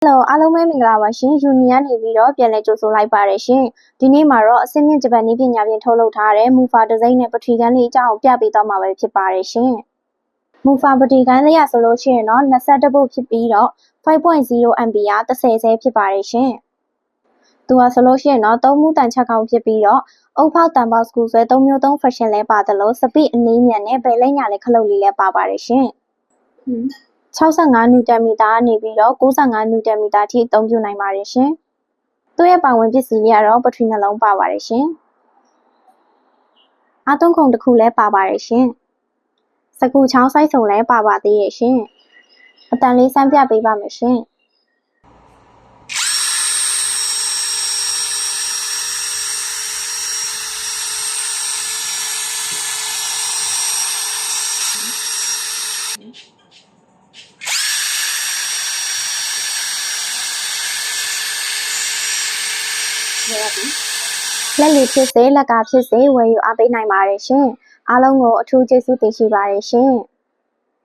Hello အားလုံးပဲမင်္ဂလာပါရှင် Union နေပြီးတော့ပြန်လည်ကြိုဆိုလိုက်ပါတယ်ရှင်ဒီနေ့မှာတော့အစင်းမြင့်ဂျပန်နည်းပညာပြင်ထုတ်လုပ်ထားတဲ့မူဖာဒီဇိုင်းနဲ့ပထရီကန်းလေးအကြောင်းပြပေးသွားမှာပဲဖြစ်ပါတယ်ရှင်မူဖာပထရီကန်းလေးရဆိုလို့ရှိရင်တော့22ပုတ်ဖြစ်ပြီးတော့ 5.0 ampere 30ဆဲဖြစ်ပါတယ်ရှင်သူကဆိုလို့ရှိရင်တော့3မူတန်ချက်ကောင်ဖြစ်ပြီးတော့အုပ်ဖောက်တန်ပေါက်စကူဆွဲ3မျိုး3 fashion လဲပါသလိုစပစ်အနည်းမြန်နဲ့ဘယ်လိမ့်ညာလဲခလုတ်လေးလဲပါပါတယ်ရှင်65 နျူတန်မီတာကနေပြီးတော့95 နျူတန်မီတာထိအသုံးပြုနိုင်ပါတယ်ရှင်။သူ့ရဲ့ပါဝင်ပစ္စည်းတွေကတော့ဘက်ထရီနှလုံးပါပါတယ်ရှင်။အားသွင်းခုံတစ်ခုလည်းပါပါတယ်ရှင်။စကူချောင်းစိုက်စုံလည်းပါပါသေးရဲ့ရှင်။အတန်လေးစမ်းပြပေးပါမယ်ရှင်။လက်လီဖြစ်စေလက်ကဖြစ်စေဝယ်ယူအားပေးနိုင်ပါတယ်ရှင်အားလုံးကိုအထူးကျေးဇူးတင်ရှိပါတယ်ရှင်